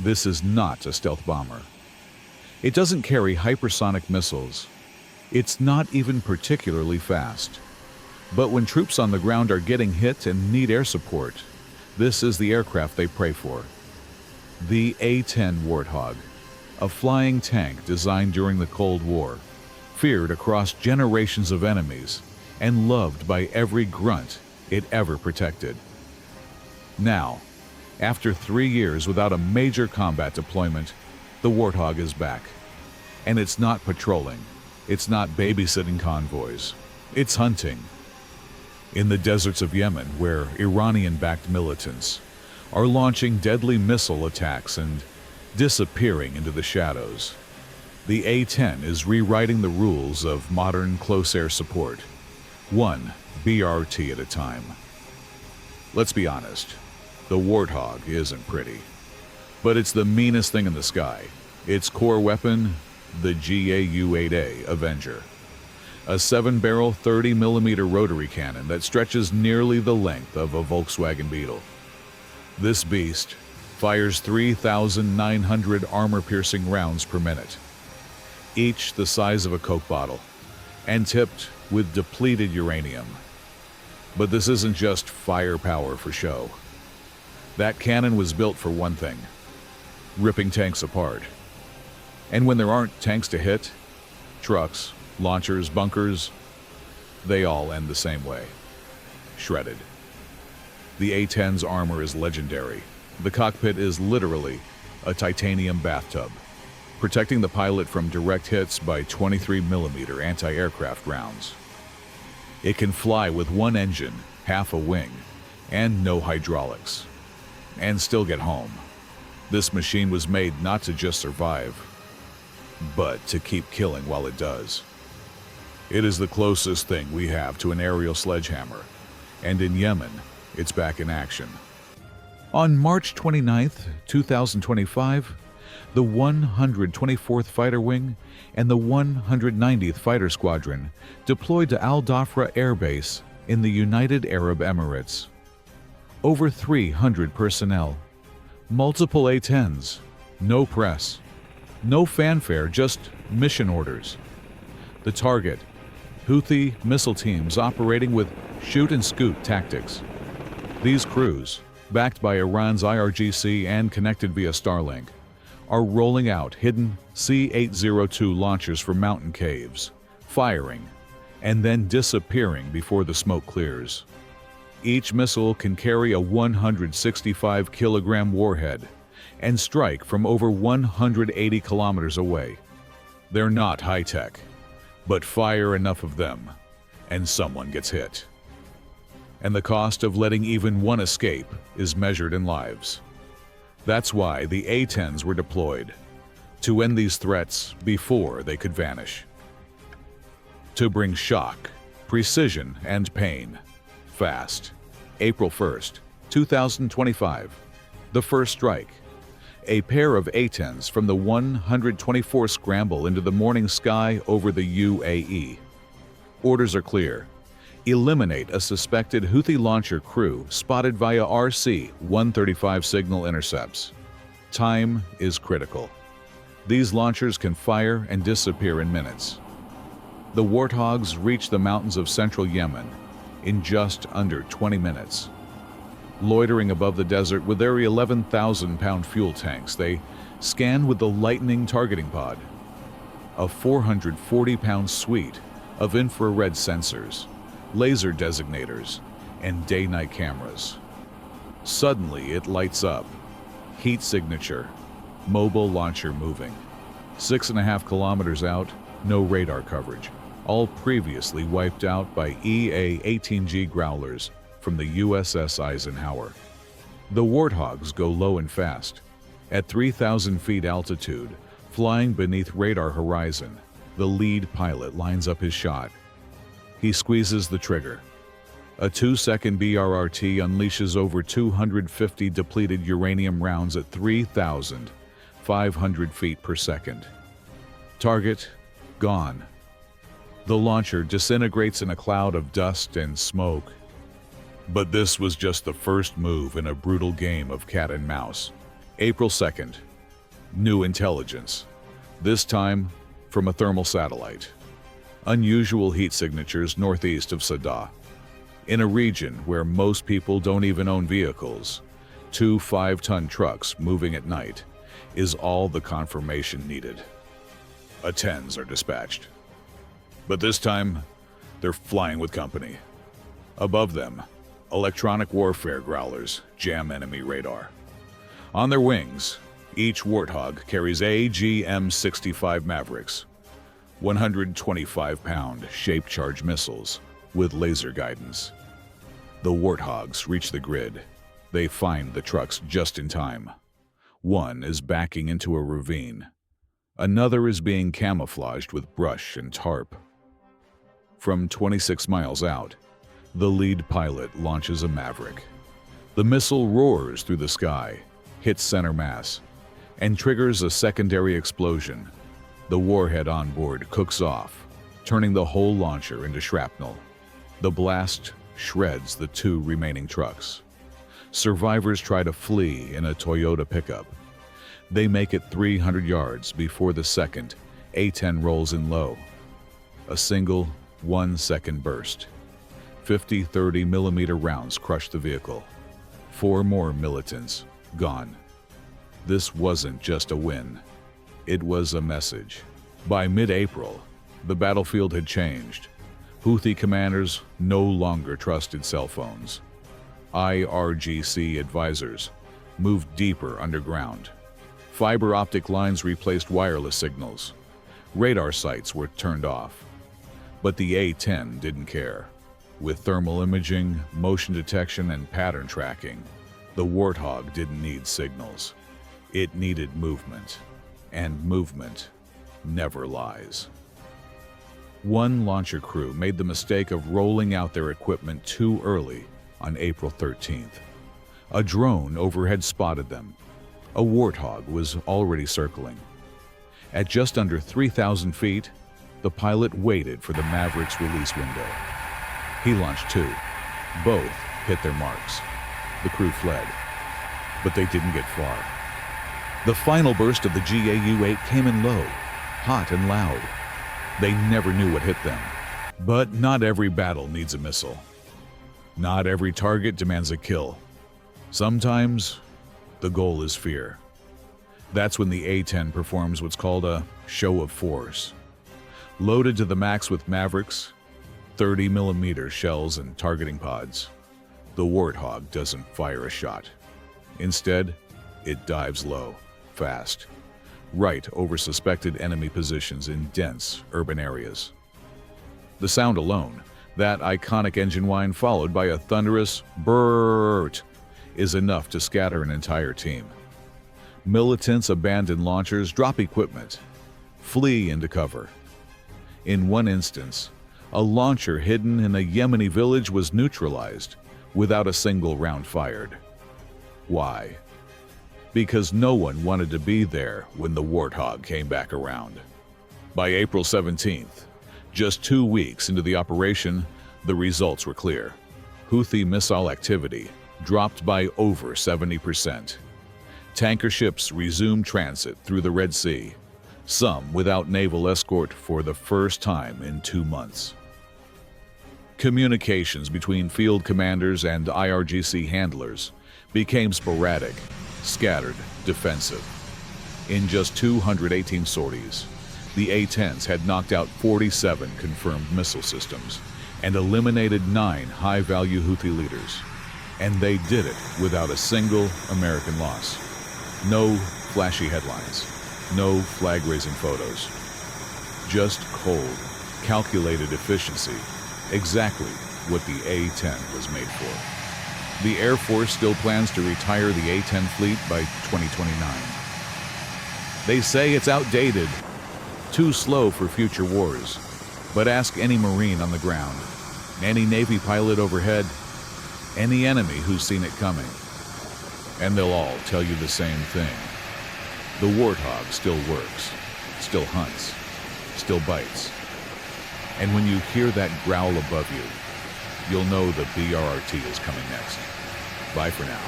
This is not a stealth bomber. It doesn't carry hypersonic missiles. It's not even particularly fast. But when troops on the ground are getting hit and need air support, this is the aircraft they pray for. The A-10 Warthog, a flying tank designed during the Cold War, feared across generations of enemies, and loved by every grunt it ever protected. Now, after 3 years without a major combat deployment, the Warthog is back. And it's not patrolling, it's not babysitting convoys, it's hunting. In the deserts of Yemen, where Iranian-backed militants are launching deadly missile attacks and disappearing into the shadows, the A-10 is rewriting the rules of modern close air support, one BRT at a time. Let's be honest, the Warthog isn't pretty, but it's the meanest thing in the sky. Its core weapon, the GAU-8A Avenger, a 7-barrel 30mm rotary cannon that stretches nearly the length of a Volkswagen Beetle. This beast fires 3,900 armor-piercing rounds per minute, each the size of a Coke bottle, and tipped with depleted uranium. But this isn't just firepower for show. That cannon was built for one thing: ripping tanks apart. And when there aren't tanks to hit, trucks, launchers, bunkers, they all end the same way: shredded. The A-10's armor is legendary. The cockpit is literally a titanium bathtub, protecting the pilot from direct hits by 23mm anti-aircraft rounds. It can fly with one engine, half a wing, and no hydraulics, and still get home. This machine was made not to just survive, but to keep killing while it does. It is the closest thing we have to an aerial sledgehammer, and in Yemen, it's back in action. On March 29, 2025, the 124th Fighter Wing and the 190th Fighter Squadron deployed to Al Dhafra Air Base in the United Arab Emirates. Over 300 personnel, multiple A-10s, no press, no fanfare, just mission orders. The target: Houthi missile teams operating with shoot-and-scoot tactics. These crews, backed by Iran's IRGC and connected via Starlink, are rolling out hidden C-802 launchers from mountain caves, firing, and then disappearing before the smoke clears. Each missile can carry a 165-kilogram warhead and strike from over 180 kilometers away. They're not high-tech, but fire enough of them, and someone gets hit. And the cost of letting even one escape is measured in lives. That's why the A-10s were deployed, to end these threats before they could vanish. To bring shock, precision, and pain, fast. April 1st, 2025, the first strike. A pair of A-10s from the 124 scramble into the morning sky over the UAE. Orders are clear: eliminate a suspected Houthi launcher crew spotted via RC-135 signal intercepts. Time is critical. These launchers can fire and disappear in minutes. The Warthogs reach the mountains of central Yemen in just under 20 minutes. Loitering above the desert with their 11,000-pound fuel tanks, they scan with the Lightning targeting pod, a 440-pound suite of infrared sensors, laser designators, and day-night cameras. Suddenly, it lights up. Heat signature. Mobile launcher moving. 6.5 kilometers out, no radar coverage. All previously wiped out by EA-18G Growlers from the USS Eisenhower. The Warthogs go low and fast. At 3,000 feet altitude, flying beneath radar horizon, the lead pilot lines up his shot. He squeezes the trigger. A 2-second BRRT unleashes over 250 depleted uranium rounds at 3,500 feet per second. Target gone. The launcher disintegrates in a cloud of dust and smoke. But this was just the first move in a brutal game of cat and mouse. April 2nd, New intelligence, this time from a thermal satellite. Unusual heat signatures northeast of Saddah. In a region where most people don't even own vehicles, 2 5-ton trucks moving at night is all the confirmation needed. A-10s are dispatched. But this time, they're flying with company. Above them, electronic warfare growlers jam enemy radar. On their wings, each Warthog carries AGM-65 Mavericks, 125-pound shape-charge missiles with laser guidance. The Warthogs reach the grid. They find the trucks just in time. One is backing into a ravine. Another is being camouflaged with brush and tarp. From 26 miles out, the lead pilot launches a Maverick. The missile roars through the sky, hits center mass, and triggers a secondary explosion. The warhead on board cooks off, turning the whole launcher into shrapnel. The blast shreds the 2 remaining trucks. Survivors try to flee in a Toyota pickup. They make it 300 yards before the second A-10 rolls in low. A single 1-second burst. 50 30mm rounds crush the vehicle. 4 more militants gone. This wasn't just a win. It was a message. By mid-April, the battlefield had changed. Houthi commanders no longer trusted cell phones. IRGC advisors moved deeper underground. Fiber optic lines replaced wireless signals. Radar sites were turned off. But the A-10 didn't care. With thermal imaging, motion detection, and pattern tracking, the Warthog didn't need signals. It needed movement. And movement never lies. One launcher crew made the mistake of rolling out their equipment too early on April 13th. A drone overhead spotted them. A Warthog was already circling. At just under 3,000 feet, the pilot waited for the Maverick's release window. He launched 2. Both hit their marks. The crew fled, but they didn't get far. The final burst of the GAU-8 came in low, hot and loud. They never knew what hit them. But not every battle needs a missile. Not every target demands a kill. Sometimes, the goal is fear. That's when the A-10 performs what's called a show of force. Loaded to the max with Mavericks, 30mm shells and targeting pods, the Warthog doesn't fire a shot. Instead, it dives low, fast, right over suspected enemy positions in dense urban areas. The sound alone, that iconic engine whine followed by a thunderous brrrt, is enough to scatter an entire team. Militants abandon launchers, drop equipment, flee into cover. In one instance, a launcher hidden in a Yemeni village was neutralized without a single round fired. Why? Because no one wanted to be there when the Warthog came back around. By April 17th, just 2 weeks into the operation, the results were clear. Houthi missile activity dropped by over 70%. Tanker ships resumed transit through the Red Sea, some without naval escort for the first time in 2 months. Communications between field commanders and IRGC handlers became sporadic, scattered, defensive. In just 218 sorties, the A-10s had knocked out 47 confirmed missile systems and eliminated 9 high-value Houthi leaders. And they did it without a single American loss. No flashy headlines, no flag-raising photos. Just cold, calculated efficiency, exactly what the A-10 was made for. The Air Force still plans to retire the A-10 fleet by 2029. They say it's outdated, too slow for future wars. But ask any Marine on the ground, any Navy pilot overhead, any enemy who's seen it coming, and they'll all tell you the same thing. The Warthog still works, still hunts, still bites. And when you hear that growl above you, you'll know the BRRT is coming next. Bye for now.